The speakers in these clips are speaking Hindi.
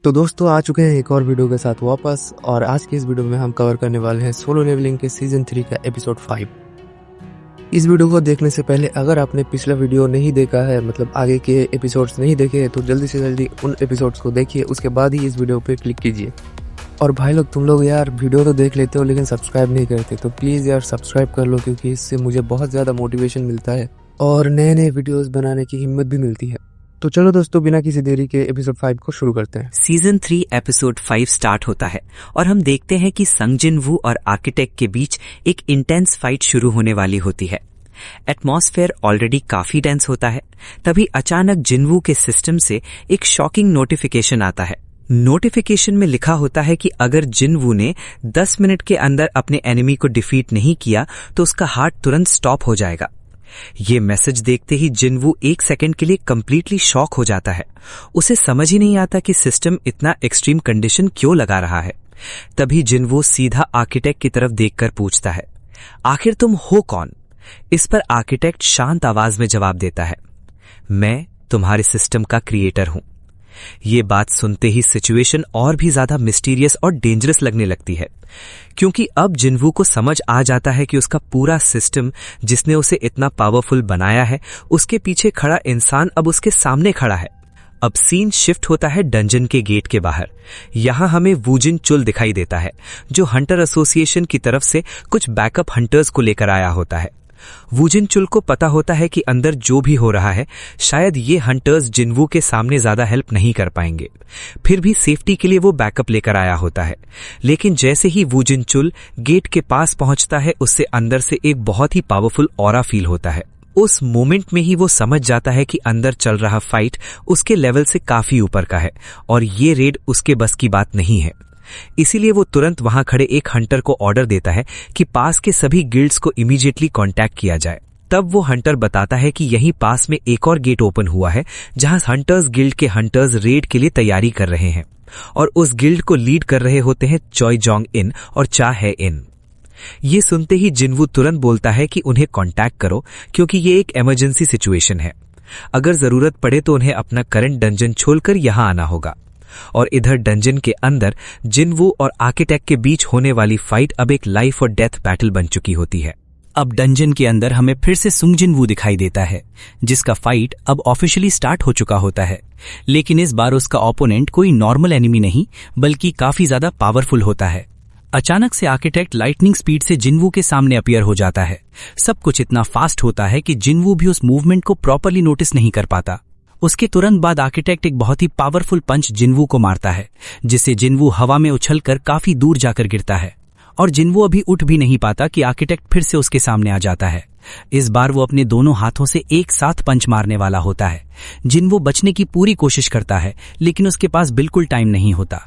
तो दोस्तों आ चुके हैं एक और वीडियो के साथ वापस। और आज की इस वीडियो में हम कवर करने वाले हैं सोलो लेवलिंग के सीजन 3 का एपिसोड 5। इस वीडियो को देखने से पहले अगर आपने पिछला वीडियो नहीं देखा है, मतलब आगे के एपिसोड्स नहीं देखे हैं, तो जल्दी से जल्दी उन एपिसोड्स को देखिए, उसके बाद ही इस वीडियो पे क्लिक कीजिए। और भाई लोग, तुम लोग यार वीडियो तो देख लेते हो लेकिन सब्सक्राइब नहीं करते, तो प्लीज़ यार सब्सक्राइब कर लो, क्योंकि इससे मुझे बहुत ज़्यादा मोटिवेशन मिलता है और नए नए वीडियोस बनाने की हिम्मत भी मिलती है। तो चलो दोस्तों, बिना किसी देरी के एपिसोड 5 को शुरू करते हैं। सीजन 3 एपिसोड 5 स्टार्ट होता है और हम देखते हैं कि संग जिन वू और आर्किटेक्ट के बीच एक इंटेंस फाइट शुरू होने वाली होती है। एटमॉस्फेयर ऑलरेडी काफी डेंस होता है, तभी अचानक जिन वू के सिस्टम से एक शॉकिंग नोटिफिकेशन आता है। नोटिफिकेशन में लिखा होता है कि अगर जिन वू ने 10 मिनट के अंदर अपने एनिमी को डिफीट नहीं किया तो उसका हार्ट तुरंत स्टॉप हो जाएगा। ये मैसेज देखते ही जिन वू 1 सेकंड के लिए कंप्लीटली शॉक हो जाता है। उसे समझ ही नहीं आता कि सिस्टम इतना एक्सट्रीम कंडीशन क्यों लगा रहा है। तभी जिन वू सीधा आर्किटेक्ट की तरफ देखकर पूछता है, आखिर तुम हो कौन? इस पर आर्किटेक्ट शांत आवाज में जवाब देता है, मैं तुम्हारे सिस्टम का क्रिएटर हूं। ये बात सुनते ही सिचुएशन और भी ज्यादा मिस्टीरियस और डेंजरस लगने लगती है, क्योंकि अब जिनवू को समझ आ जाता है कि उसका पूरा सिस्टम जिसने उसे इतना पावरफुल बनाया है, उसके पीछे खड़ा इंसान अब उसके सामने खड़ा है। अब सीन शिफ्ट होता है डंजन के गेट के बाहर। यहां हमें वूजिन चुल दिखाई देता है, जो हंटर एसोसिएशन की तरफ से कुछ बैकअप हंटर्स को लेकर आया होता है। वूजिन चुल को पता होता है कि अंदर जो भी हो रहा है, शायद ये हंटर्स जिनवू के सामने ज्यादा हेल्प नहीं कर पाएंगे। फिर भी सेफ्टी के लिए वो बैकअप लेकर आया होता है। लेकिन जैसे ही वूजिन चुल गेट के पास पहुंचता है, उससे अंदर से एक बहुत ही पावरफुल ऑरा फील होता है। उस मोमेंट में ही वो समझ जाता है कि अंदर चल रहा फाइट उसके लेवल से काफी ऊपर का है और ये रेड उसके बस की बात नहीं है। इसीलिए वो तुरंत वहां खड़े एक हंटर को ऑर्डर देता है कि पास के सभी गिल्ड्स को इमीडिएटली कांटेक्ट किया जाए। तब वो हंटर बताता है कि यहीं पास में एक और गेट ओपन हुआ है, जहां हंटर्स गिल्ड के हंटर्स रेड के लिए तैयारी कर रहे हैं और उस गिल्ड को लीड कर रहे होते हैं चॉय जोंग इन और चा है इन। ये सुनते ही जिनवू तुरंत बोलता है कि उन्हें कांटेक्ट करो, क्योंकि ये एक इमरजेंसी सिचुएशन है। अगर जरूरत पड़े तो उन्हें अपना करंट डंजन छोड़कर यहां आना होगा। और इधर डंजन के अंदर जिनवू और आर्किटेक्ट के बीच होने वाली फाइट अब एक लाइफ और डेथ बैटल बन चुकी होती है। अब डंजन के अंदर हमें फिर से सुंग जिन वू दिखाई देता है, जिसका फाइट अब ऑफिशियली स्टार्ट हो चुका होता है। लेकिन इस बार उसका ओपोनेंट कोई नॉर्मल एनिमी नहीं, बल्कि काफी ज्यादा पावरफुल होता है। अचानक से आर्किटेक्ट लाइटनिंग स्पीड से जिनवू के सामने अपीयर हो जाता है। सब कुछ इतना फास्ट होता है कि जिनवू भी उस मूवमेंट को प्रॉपरली नोटिस नहीं कर पाता। उसके तुरंत बाद आर्किटेक्ट एक बहुत ही पावरफुल पंच जिनवू को मारता है, जिससे जिनवू हवा में उछलकर काफी दूर जाकर गिरता है और जिनवू अभी उठ भी नहीं पाता कि आर्किटेक्ट फिर से उसके सामने आ जाता है। इस बार वो अपने दोनों हाथों से एक साथ पंच मारने वाला होता है। जिनवू बचने की पूरी कोशिश करता है, लेकिन उसके पास बिल्कुल टाइम नहीं होता।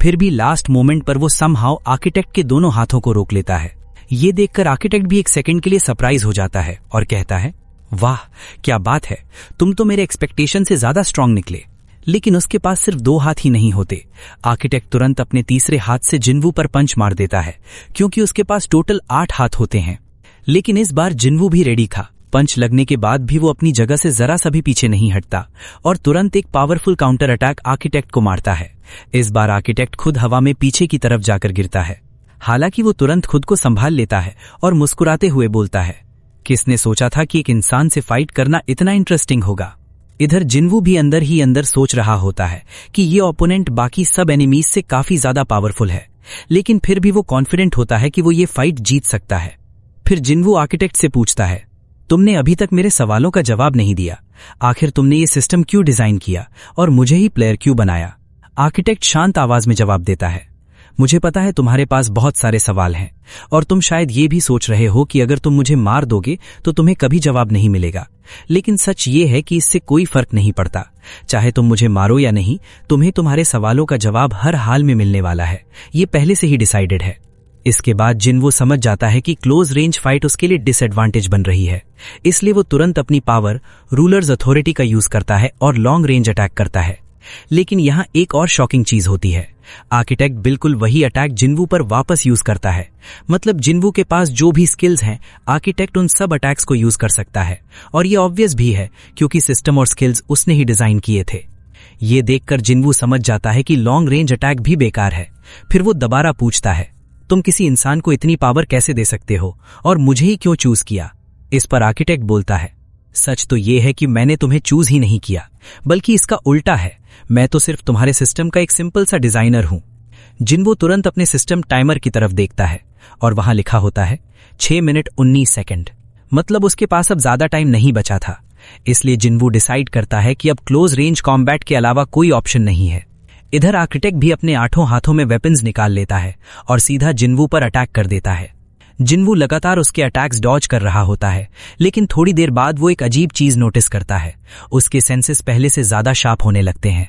फिर भी लास्ट मोमेंट पर वो समहाउ आर्किटेक्ट के दोनों हाथों को रोक लेता है। ये देखकर आर्किटेक्ट भी एक सेकंड के लिए सरप्राइज हो जाता है और कहता है, वाह क्या बात है, तुम तो मेरे एक्सपेक्टेशन से ज्यादा स्ट्रांग निकले। लेकिन उसके पास सिर्फ 2 हाथ ही नहीं होते। आर्किटेक्ट तुरंत अपने तीसरे हाथ से जिनवू पर पंच मार देता है, क्योंकि उसके पास टोटल 8 हाथ होते हैं। लेकिन इस बार जिनवू भी रेडी था। पंच लगने के बाद भी वो अपनी जगह से जरा सा भी पीछे नहीं हटता और तुरंत एक पावरफुल काउंटर अटैक आर्किटेक्ट को मारता है। इस बार आर्किटेक्ट खुद हवा में पीछे की तरफ जाकर गिरता है। हालांकि वो तुरंत खुद को संभाल लेता है और मुस्कुराते हुए बोलता है, किसने सोचा था कि एक इंसान से फाइट करना इतना इंटरेस्टिंग होगा। इधर जिनवू भी अंदर ही अंदर सोच रहा होता है कि ये ओपोनेंट बाकी सब एनिमीज से काफी ज्यादा पावरफुल है, लेकिन फिर भी वो कॉन्फिडेंट होता है कि वो ये फाइट जीत सकता है। फिर जिनवू आर्किटेक्ट से पूछता है, तुमने अभी तक मेरे सवालों का जवाब नहीं दिया। आखिर तुमने ये सिस्टम क्यों डिजाइन किया और मुझे ही प्लेयर क्यों बनाया? आर्किटेक्ट शांत आवाज में जवाब देता है, मुझे पता है तुम्हारे पास बहुत सारे सवाल हैं और तुम शायद ये भी सोच रहे हो कि अगर तुम मुझे मार दोगे तो तुम्हें कभी जवाब नहीं मिलेगा। लेकिन सच ये है कि इससे कोई फर्क नहीं पड़ता। चाहे तुम मुझे मारो या नहीं, तुम्हें तुम्हारे सवालों का जवाब हर हाल में मिलने वाला है। ये पहले से ही डिसाइडेड है। इसके बाद जिनवू समझ जाता है कि क्लोज रेंज फाइट उसके लिए डिसएडवांटेज बन रही है, इसलिए वो तुरंत अपनी पावर रूलर्स अथॉरिटी का यूज करता है और लॉन्ग रेंज अटैक करता है। लेकिन यहाँ एक और शॉकिंग चीज होती है। आर्किटेक्ट बिल्कुल वही अटैक जिनवू पर वापस यूज करता है। मतलब जिनवू के पास जो भी स्किल्स हैं, आर्किटेक्ट उन सब अटैक्स को यूज कर सकता है और ये ऑब्वियस भी है, क्योंकि सिस्टम और स्किल्स उसने ही डिजाइन किए थे। ये देखकर जिन्वू समझ जाता है कि लॉन्ग रेंज अटैक भी बेकार है। फिर वो दोबारा पूछता है, तुम किसी इंसान को इतनी पावर कैसे दे सकते हो और मुझे ही क्यों चूज किया? इस पर आर्किटेक्ट बोलता है, सच तो ये है कि मैंने तुम्हें चूज ही नहीं किया, बल्कि इसका उल्टा है। मैं तो सिर्फ तुम्हारे सिस्टम का एक सिंपल सा डिजाइनर हूं। जिन्वू तुरंत अपने सिस्टम टाइमर की तरफ देखता है और वहां लिखा होता है 6 मिनट 19 सेकंड। मतलब उसके पास अब ज्यादा टाइम नहीं बचा था। इसलिए जिन्वू डिसाइड करता है कि अब क्लोज रेंज कॉम्बैट के अलावा कोई ऑप्शन नहीं है। इधर आर्किटेक्ट भी अपने 8 हाथों में वेपन्स निकाल लेता है और सीधा जिन्वू पर अटैक कर देता है। जिन्वू लगातार उसके अटैक्स डॉज कर रहा होता है, लेकिन थोड़ी देर बाद वो एक अजीब चीज नोटिस करता है। उसके सेंसेस पहले से ज्यादा शार्प होने लगते हैं।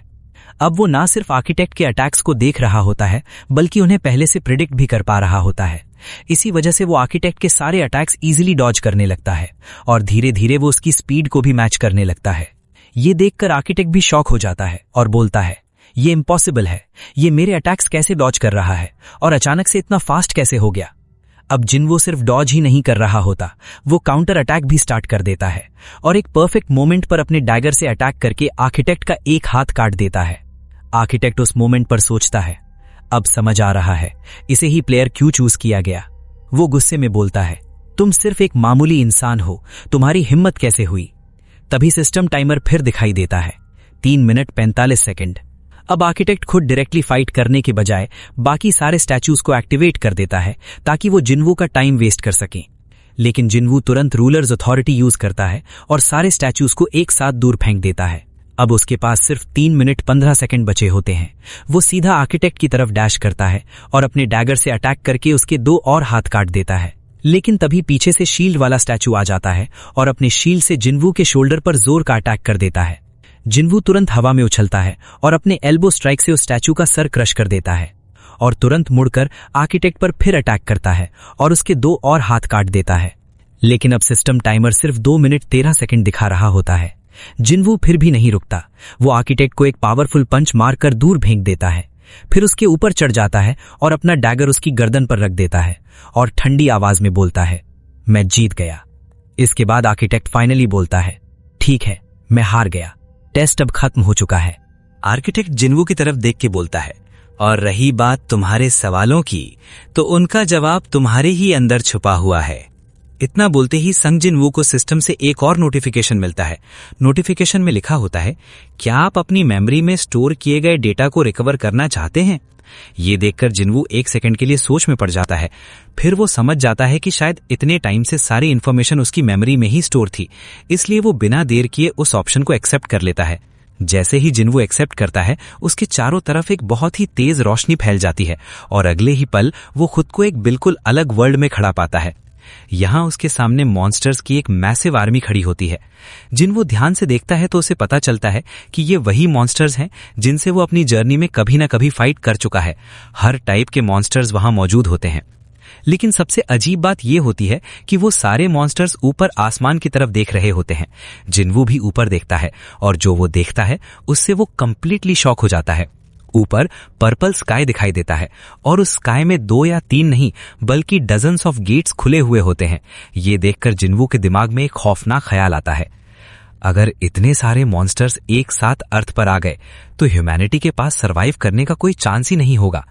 अब वो ना सिर्फ आर्किटेक्ट के अटैक्स को देख रहा होता है, बल्कि उन्हें पहले से प्रिडिक्ट भी कर पा रहा होता है। इसी वजह से वो आर्किटेक्ट के सारे अटैक्स इजीली डॉज करने लगता है और धीरे धीरे वो उसकी स्पीड को भी मैच करने लगता है। ये देखकर आर्किटेक्ट भी शॉक हो जाता है और बोलता है, ये इम्पॉसिबल है। ये मेरे अटैक्स कैसे डॉज कर रहा है और अचानक से इतना फास्ट कैसे हो गया? अब जिन्वू सिर्फ डॉज ही नहीं कर रहा होता, वो काउंटर अटैक भी स्टार्ट कर देता है और एक परफेक्ट मोमेंट पर अपने डैगर से अटैक करके आर्किटेक्ट का एक हाथ काट देता है। आर्किटेक्ट उस मोमेंट पर सोचता है, अब समझ आ रहा है इसे ही प्लेयर क्यों चूज किया गया। वो गुस्से में बोलता है, तुम सिर्फ एक मामूली इंसान हो, तुम्हारी हिम्मत कैसे हुई? तभी सिस्टम टाइमर फिर दिखाई देता है 3 मिनट 45 सेकंड। अब आर्किटेक्ट खुद डायरेक्टली फाइट करने के बजाय बाकी सारे स्टैचूज को एक्टिवेट कर देता है ताकि वो जिन्वू का टाइम वेस्ट कर सके। लेकिन जिन्वू तुरंत रूलर्स अथॉरिटी यूज करता है और सारे स्टैचूज को एक साथ दूर फेंक देता है। अब उसके पास सिर्फ 3 मिनट 15 सेकंड बचे होते हैं। वो सीधा आर्किटेक्ट की तरफ डैश करता है और अपने डैगर से अटैक करके उसके 2 और हाथ काट देता है। लेकिन तभी पीछे से शील्ड वाला स्टैचू आ जाता है और अपने शील्ड से जिन्वू के शोल्डर पर जोर का अटैक कर देता है। जिन्वू तुरंत हवा में उछलता है और अपने एल्बो स्ट्राइक से उस स्टैचू का सर क्रश कर देता है और तुरंत मुड़कर आर्किटेक्ट पर फिर अटैक करता है और उसके 2 और हाथ काट देता है। लेकिन अब सिस्टम टाइमर सिर्फ 2 मिनट 13 सेकंड दिखा रहा होता है। जिन्वू फिर भी नहीं रुकता। वो आर्किटेक्ट को एक पावरफुल पंच मारकर दूर फेंक देता है, फिर उसके ऊपर चढ़ जाता है और अपना डैगर उसकी गर्दन पर रख देता है और ठंडी आवाज में बोलता है, मैं जीत गया। इसके बाद आर्किटेक्ट फाइनली बोलता है, ठीक है, मैं हार गया, टेस्ट अब खत्म हो चुका है। आर्किटेक्ट जिन्वू की तरफ देख के बोलता है, और रही बात तुम्हारे सवालों की, तो उनका जवाब तुम्हारे ही अंदर छुपा हुआ है। इतना बोलते ही संग जिन्वू को सिस्टम से एक और नोटिफिकेशन मिलता है। नोटिफिकेशन में लिखा होता है, क्या आप अपनी मेमोरी में स्टोर किए गए डेटा को रिकवर करना चाहते हैं? ये देखकर जिन्वू 1 सेकंड के लिए सोच में पड़ जाता है। फिर वो समझ जाता है कि शायद इतने टाइम से सारी इन्फॉर्मेशन उसकी मेमोरी में ही स्टोर थी, इसलिए वो बिना देर किए उस ऑप्शन को एक्सेप्ट कर लेता है। जैसे ही जिन्वू एक्सेप्ट करता है, उसके चारों तरफ एक बहुत ही तेज रोशनी फैल जाती है और अगले ही पल वो खुद को एक बिल्कुल अलग वर्ल्ड में खड़ा पाता है। यहां उसके सामने मॉन्स्टर्स की एक मैसिव आर्मी खड़ी होती है। जिन्वू ध्यान से देखता है तो उसे पता चलता है कि ये वही मॉन्स्टर्स हैं जिनसे वो अपनी जर्नी में कभी ना कभी फाइट कर चुका है। हर टाइप के मॉन्स्टर्स वहां मौजूद होते हैं। लेकिन सबसे अजीब बात यह होती है कि वो सारे मॉन्स्टर्स ऊपर आसमान की तरफ देख रहे होते हैं। जिन्वू भी ऊपर देखता है और जो वो देखता है उससे वो कंप्लीटली शॉक हो जाता है। ऊपर पर्पल स्काई दिखाई देता है और उस स्काई में 2 या 3 नहीं बल्कि डजन्स ऑफ गेट्स खुले हुए होते हैं। ये देखकर जिन्वू के दिमाग में एक खौफनाक ख्याल आता है, अगर इतने सारे मॉन्स्टर्स एक साथ अर्थ पर आ गए तो ह्यूमैनिटी के पास सरवाइव करने का कोई चांस ही नहीं होगा।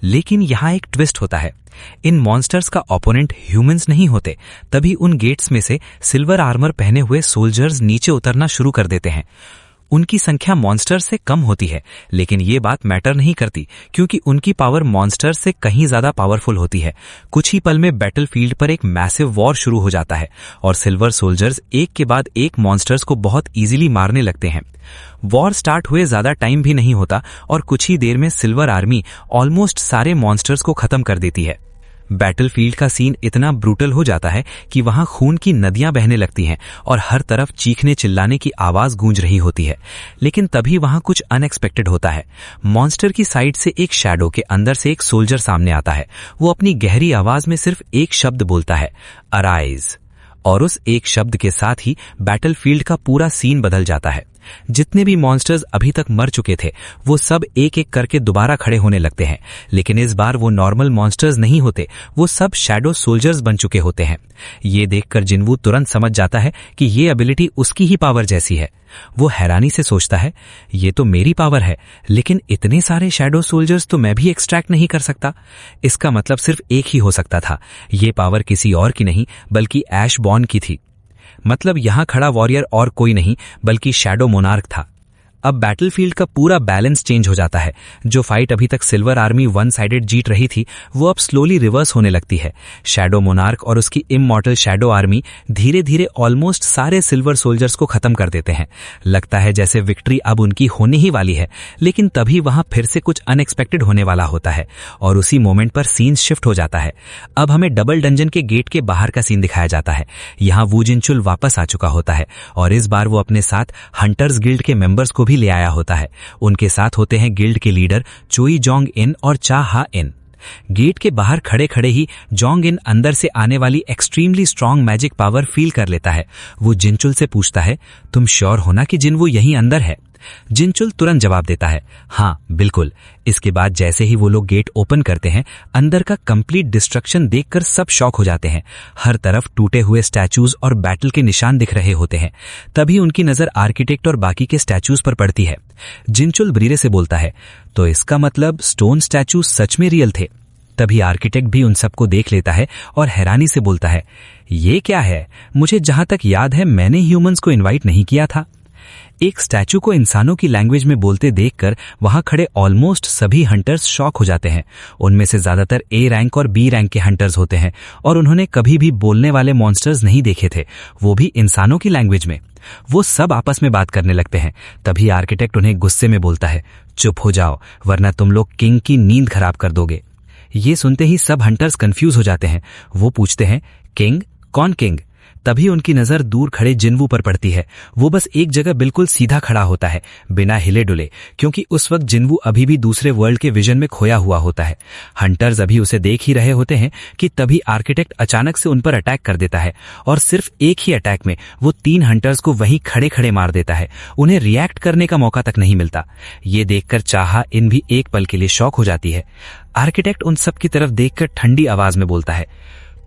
लेकिन यहां एक ट्विस्ट होता है, इन मॉन्स्टर्स का ओपोनेंट ह्यूमंस नहीं होते। तभी उन गेट्स में से सिल्वर आर्मर पहने हुए सोल्जर्स नीचे उतरना शुरू कर देते हैं। उनकी संख्या मॉन्स्टर्स से कम होती है, लेकिन ये बात मैटर नहीं करती क्योंकि उनकी पावर मॉन्स्टर्स से कहीं ज्यादा पावरफुल होती है। कुछ ही पल में बैटलफील्ड पर एक मैसिव वॉर शुरू हो जाता है और सिल्वर सोल्जर्स एक के बाद एक मॉन्स्टर्स को बहुत इजीली मारने लगते हैं। वॉर स्टार्ट हुए ज्यादा टाइम भी नहीं होता और कुछ ही देर में सिल्वर आर्मी ऑलमोस्ट सारे मॉन्स्टर्स को खत्म कर देती है। बैटलफील्ड का सीन इतना ब्रूटल हो जाता है कि वहां खून की नदियां बहने लगती हैं और हर तरफ चीखने चिल्लाने की आवाज गूंज रही होती है। लेकिन तभी वहां कुछ अनएक्सपेक्टेड होता है। मॉन्स्टर की साइड से एक शैडो के अंदर से एक सोल्जर सामने आता है। वो अपनी गहरी आवाज में सिर्फ एक शब्द बोलता है, अराइज, और उस एक शब्द के साथ ही बैटलफील्ड का पूरा सीन बदल जाता है। जितने भी मॉन्स्टर्स अभी तक मर चुके थे वो सब एक एक करके दोबारा खड़े होने लगते हैं, लेकिन इस बार वो नॉर्मल मॉन्स्टर्स नहीं होते, वो सब शैडो सोल्जर्स बन चुके होते हैं। ये देखकर जिन्वू तुरंत समझ जाता है कि ये एबिलिटी उसकी ही पावर जैसी है। वो हैरानी से सोचता है, ये तो मेरी पावर है, लेकिन इतने सारे शैडो सोल्जर्स तो मैं भी एक्सट्रैक्ट नहीं कर सकता। इसका मतलब सिर्फ एक ही हो सकता था, ये पावर किसी और की नहीं बल्कि ऐश बॉर्न की थी। मतलब यहां खड़ा वॉरियर और कोई नहीं बल्कि शैडो मोनार्क था। अब बैटलफील्ड का पूरा बैलेंस चेंज हो जाता है। जो फाइट अभी तक सिल्वर आर्मी वन साइडेड जीत रही थी, वो अब स्लोली रिवर्स होने लगती है। शैडो मोनार्क और उसकी इमॉर्टल शैडो आर्मी धीरे धीरे ऑलमोस्ट सारे सिल्वर सोल्जर्स को खत्म कर देते हैं। लगता है जैसे विक्ट्री अब उनकी होने ही वाली है, लेकिन तभी वहां फिर से कुछ अनएक्सपेक्टेड होने वाला होता है और उसी मोमेंट पर सीन शिफ्ट हो जाता है। अब हमें डबल डंजन के गेट के बाहर का सीन दिखाया जाता है। यहाँ वू जिनचुल वापस आ चुका होता है और इस बार वो अपने साथ हंटर्स गिल्ड के मेंबर्स को भी ले आया होता है। उनके साथ होते हैं गिल्ड के लीडर चोई जोंग इन और चा हा इन। गेट के बाहर खड़े खड़े ही जोंग इन अंदर से आने वाली extremely strong magic power feel कर लेता है। वो जिनचुल से पूछता है, तुम श्योर हो ना कि जिनवू यहीं अंदर है? जिनचुल तुरंत जवाब देता है, हाँ बिल्कुल। इसके बाद जैसे ही वो लोग गेट ओपन करते हैं, अंदर का कंप्लीट डिस्ट्रक्शन देखकर सब शॉक हो जाते हैं। हर तरफ टूटे हुए स्टैचूज और बैटल के निशान दिख रहे होते हैं। तभी उनकी नजर आर्किटेक्ट और बाकी के स्टैचूज पर पड़ती है। जिनचुल ब्रीरे से बोलता है, तो इसका मतलब स्टोन स्टैचू सच में रियल थे? तभी आर्किटेक्ट भी उन सबको देख लेता है और हैरानी से बोलता है, ये क्या है? मुझे जहां तक याद है मैंने ह्यूमंस को इनवाइट नहीं किया था। एक स्टैचू को इंसानों की लैंग्वेज में बोलते देखकर वहां खड़े ऑलमोस्ट सभी हंटर्स शॉक हो जाते हैं। उनमें से ज्यादातर ए रैंक और बी रैंक के हंटर्स होते हैं और उन्होंने कभी भी बोलने वाले मॉन्स्टर्स नहीं देखे थे, वो भी इंसानों की लैंग्वेज में। वो सब आपस में बात करने लगते हैं। तभी आर्किटेक्ट उन्हें गुस्से में बोलता है, चुप हो जाओ वरना तुम लोग किंग की नींद खराब कर दोगे। ये सुनते ही सब हंटर्स कंफ्यूज हो जाते हैं। वो पूछते हैं, किंग? कौन किंग? तभी उनकी नजर दूर खड़े जिनवू पर पड़ती है। वो बस एक जगह बिल्कुल सीधा खड़ा होता है, बिना हिले डुले, क्योंकि उस वक्त जिनवू अभी भी दूसरे वर्ल्ड के विजन में खोया हुआ होता है। हंटर्स अभी उसे देख ही रहे होते हैं कि तभी आर्किटेक्ट अचानक से उन पर अटैक कर देता है और सिर्फ एक ही अटैक में वो 3 हंटर्स को वहीं खड़े खड़े मार देता है। उन्हें रिएक्ट करने का मौका तक नहीं मिलता। ये देखकर चाहा इन भी एक पल के लिए शॉक हो जाती है। आर्किटेक्ट उन सब की तरफ देखकर ठंडी आवाज में बोलता है,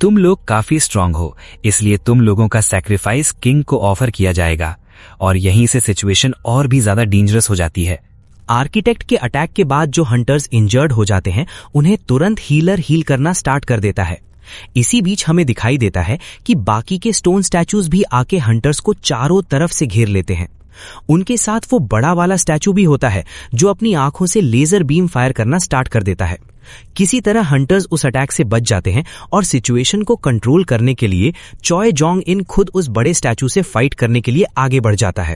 तुम लोग काफी स्ट्रांग हो, इसलिए तुम लोगों का सैक्रिफाइस किंग को ऑफर किया जाएगा। और यहीं से सिचुएशन और भी ज्यादा डेंजरस हो जाती है। आर्किटेक्ट के अटैक के बाद जो हंटर्स इंजर्ड हो जाते हैं, उन्हें तुरंत हीलर हील करना स्टार्ट कर देता है। इसी बीच हमें दिखाई देता है कि बाकी के स्टोन स्टैचूज भी आके हंटर्स को चारों तरफ से घेर लेते हैं। उनके साथ वो बड़ा वाला स्टैचू भी होता है जो अपनी आंखों से लेजर बीम फायर करना स्टार्ट कर देता है। किसी तरह हंटर्स उस अटैक से बच जाते हैं और सिचुएशन को कंट्रोल करने के लिए चॉय जोंग इन खुद उस बड़े स्टैचू से फाइट करने के लिए आगे बढ़ जाता है।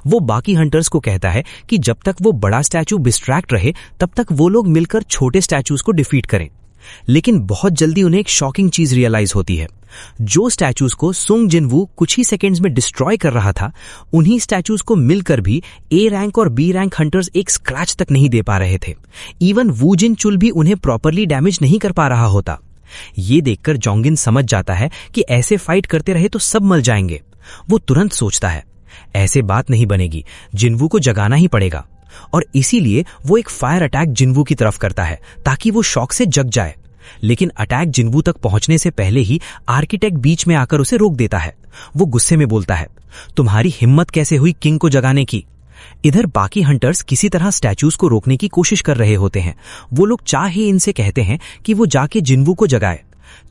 वो बाकी हंटर्स को कहता है कि जब तक वो बड़ा स्टैचू डिस्ट्रैक्ट रहे तब तक वो लोग मिलकर छोटे स्टैचूज को डिफीट करें। लेकिन बहुत जल्दी उन्हें एक शॉकिंग चीज रियलाइज होती है। जो स्टैचूज को सुंग जिनवू कुछ ही सेकेंड्स में डिस्ट्रॉय कर रहा था, उन्हीं स्टैचूज को मिलकर भी ए रैंक और बी रैंक हंटर्स एक स्क्रैच तक नहीं दे पा रहे थे। इवन वू जिनचुल भी उन्हें प्रॉपरली डैमेज नहीं कर पा रहा होता। ये देखकर जोंगिन समझ जाता है कि ऐसे फाइट करते रहे तो सब मर जाएंगे। वो तुरंत सोचता है, ऐसे बात नहीं बनेगी, जिनवू को जगाना ही पड़ेगा। और इसीलिए वो एक फायर अटैक जिनवू की तरफ करता है ताकि वो शॉक से जग जाए। लेकिन अटैक जिनवू तक पहुंचने से पहले ही आर्किटेक्ट बीच में आकर उसे रोक देता है। वो गुस्से में बोलता है, तुम्हारी हिम्मत कैसे हुई किंग को जगाने की? इधर बाकी हंटर्स किसी तरह स्टैचूज को रोकने की कोशिश कर रहे होते हैं। वो लोग चाहे इनसे कहते हैं कि वो जाके जिनवू को जगाए।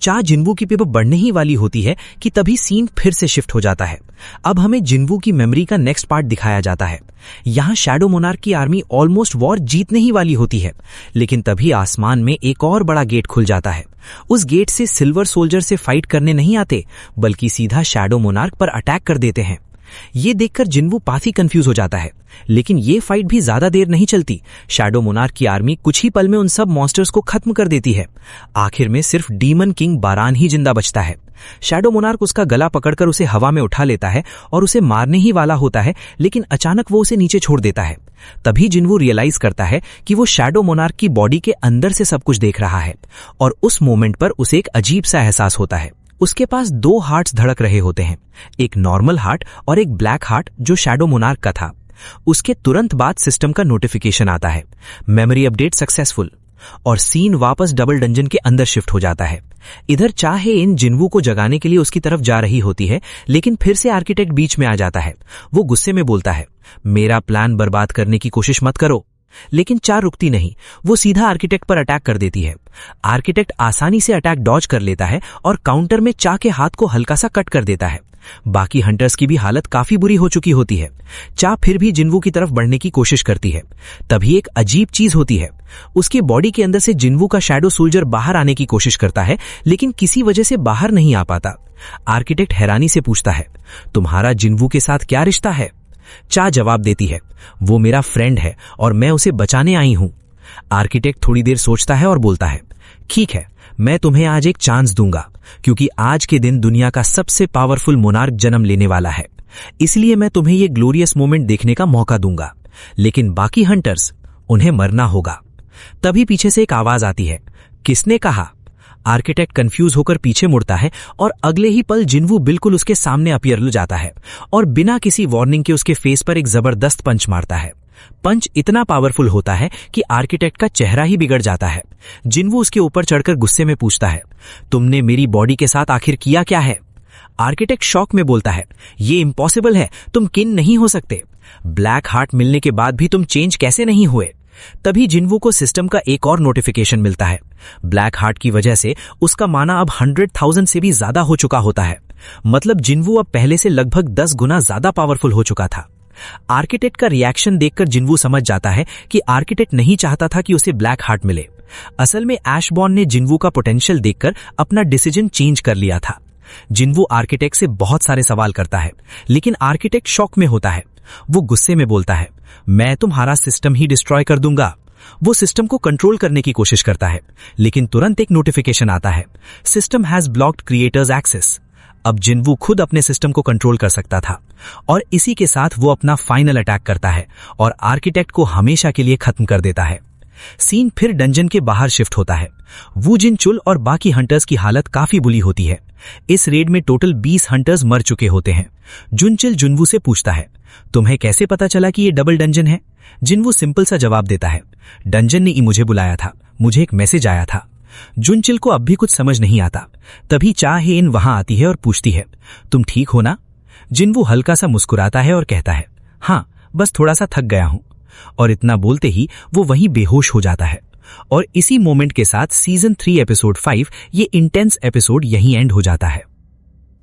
चाह जिनवू की पेपर बढ़ने ही वाली होती है कि तभी सीन फिर से शिफ्ट हो जाता है। अब हमें जिनवू की मेमोरी का नेक्स्ट पार्ट दिखाया जाता है। यहाँ शैडो मोनार्क की आर्मी ऑलमोस्ट वॉर जीतने ही वाली होती है, लेकिन तभी आसमान में एक और बड़ा गेट खुल जाता है। उस गेट से सिल्वर सोल्जर से फाइट करने नहीं आते, बल्कि सीधा शैडो मोनार्क पर अटैक कर देते हैं। ये देखकर जिनवू काफी कंफ्यूज हो जाता है, लेकिन ये फाइट भी ज्यादा देर नहीं चलती। शैडो मोनार्क की आर्मी कुछ ही पल में उन सब मॉन्स्टर्स को खत्म कर देती है। आखिर में सिर्फ डीमन किंग बारान ही जिंदा बचता है। शैडो मोनार्क उसका गला पकड़कर उसे हवा में उठा लेता है और उसे मारने ही वाला होता है, लेकिन अचानक वो उसे नीचे छोड़ देता है। तभी जिनवू रियलाइज करता है कि वो शैडो मोनार्क की बॉडी के अंदर से सब कुछ देख रहा है, और उस मोमेंट पर उसे एक अजीब सा एहसास होता है। उसके पास 2 हार्ट्स धड़क रहे होते हैं, एक नॉर्मल हार्ट और एक ब्लैक हार्ट जो शैडो मोनार्क का था। उसके तुरंत बाद सिस्टम का नोटिफिकेशन आता है, मेमोरी अपडेट सक्सेसफुल। और सीन वापस डबल डंजन के अंदर शिफ्ट हो जाता है। इधर चाहे इन जिन्वू को जगाने के लिए उसकी तरफ जा रही होती है, लेकिन फिर से आर्किटेक्ट बीच में आ जाता है। वो गुस्से में बोलता है, मेरा प्लान बर्बाद करने की कोशिश मत करो। लेकिन चा रुकती नहीं, वो सीधा आर्किटेक्ट पर अटैक कर देती है। आर्किटेक्ट आसानी से अटैक डॉज कर लेता है और काउंटर में चा के हाथ को हल्का सा कट कर देता है। बाकी हंटर्स की भी हालत काफी बुरी हो चुकी होती है। चा फिर भी जिन्वू की तरफ बढ़ने की कोशिश करती है। तभी एक अजीब चीज होती है, उसकी बॉडी के अंदर से जिन्वू का शैडो सोल्जर बाहर आने की कोशिश करता है, लेकिन किसी वजह से बाहर नहीं आ पाता। आर्किटेक्ट हैरानी से पूछता है, तुम्हारा जिन्वू के साथ क्या रिश्ता है? चा जवाब देती है, वो मेरा फ्रेंड है और मैं उसे बचाने आई हूं। आर्किटेक्ट थोड़ी देर सोचता है और बोलता है, ठीक है, मैं तुम्हें आज एक चांस दूंगा, क्योंकि आज के दिन दुनिया का सबसे पावरफुल मोनार्क जन्म लेने वाला है, इसलिए मैं तुम्हें ये ग्लोरियस मोमेंट देखने का मौका दूंगा। लेकिन बाकी हंटर्स, उन्हें मरना होगा। तभी पीछे से एक आवाज आती है, किसने कहा? आर्किटेक्ट कंफ्यूज होकर पीछे मुड़ता है और अगले ही पल जिन्वू बिल्कुल उसके सामने अपीयर हो जाता है और बिना किसी वार्निंग के उसके फेस पर एक जबरदस्त पंच मारता है। पंच इतना पावरफुल होता है कि आर्किटेक्ट का चेहरा ही बिगड़ जाता है। जिन्वू उसके ऊपर चढ़कर गुस्से में पूछता है, तुमने मेरी बॉडी के साथ आखिर किया क्या है? आर्किटेक्ट शॉक में बोलता है, ये इम्पॉसिबल है, तुम किन नहीं हो सकते। ब्लैक हार्ट मिलने के बाद भी तुम चेंज कैसे नहीं हुए? तभी जिन्वू को सिस्टम का एक और नोटिफिकेशन मिलता है। ब्लैक हार्ट की वजह से उसका माना अब 100,000 से भी ज्यादा हो चुका होता है। मतलब जिन्वू अब पहले से लगभग 10 गुना ज्यादा पावरफुल हो चुका था। आर्किटेक्ट का रिएक्शन देखकर जिन्वू समझ जाता है कि आर्किटेक्ट नहीं चाहता था कि उसे ब्लैक हार्ट मिले। असल में ऐशबॉर्न ने जिन्वू का पोटेंशियल देखकर अपना डिसीजन चेंज कर लिया था। जिन्वू आर्किटेक्ट से बहुत सारे सवाल करता है, लेकिन आर्किटेक्ट शॉक में होता है। वो गुस्से में बोलता है, मैं तुम्हारा सिस्टम ही डिस्ट्रॉय कर दूंगा। वो सिस्टम को कंट्रोल करने की कोशिश करता है, लेकिन तुरंत एक नोटिफिकेशन आता है, system has blocked creators access. अब जिन्वू खुद अपने सिस्टम को कंट्रोल कर सकता था और इसी के साथ वो अपना फाइनल अटैक करता है और आर्किटेक्ट को हमेशा के लिए खत्म कर देता है। सीन फिर डंजन के बाहर शिफ्ट होता है। वू जिन चुल और बाकी हंटर्स की हालत काफी बुरी होती है। इस रेड में टोटल 20 हंटर्स मर चुके होते हैं। जुनचिल जिन्वू से पूछता है, तुम्हें कैसे पता चला कि ये डबल डंजन है? जिन्वू सिंपल सा जवाब देता है, डंजन ने ही मुझे बुलाया था, मुझे एक मैसेज आया था। जुनचिल को अब भी कुछ समझ नहीं आता। तभी चा हेन वहां आती है और पूछती है, तुम ठीक हो ना? जिन्वू हल्का सा मुस्कुराता है और कहता है, हाँ, बस थोड़ा सा थक गया हूं। और इतना बोलते ही वो वहीं बेहोश हो जाता है। और इसी मोमेंट के साथ सीजन 3 एपिसोड 5 ये इंटेंस एपिसोड यहीं एंड हो जाता है।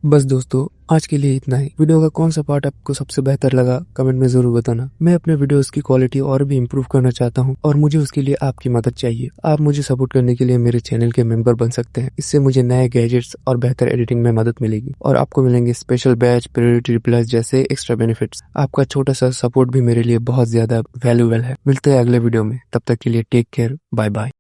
बस दोस्तों, आज के लिए इतना ही। वीडियो का कौन सा पार्ट आपको सबसे बेहतर लगा कमेंट में जरूर बताना। मैं अपने वीडियोस की क्वालिटी और भी इम्प्रूव करना चाहता हूं और मुझे उसके लिए आपकी मदद चाहिए। आप मुझे सपोर्ट करने के लिए मेरे चैनल के मेंबर बन सकते हैं। इससे मुझे नए गैजेट्स और बेहतर एडिटिंग में मदद मिलेगी और आपको मिलेंगे स्पेशल बैच, प्रायोरिटी रिप्लाईज जैसे एक्स्ट्रा बेनिफिट्स। आपका छोटा सा सपोर्ट भी मेरे लिए बहुत ज्यादा वैल्यूएबल है। मिलते हैं अगले वीडियो में, तब तक के लिए टेक केयर, बाय बाय।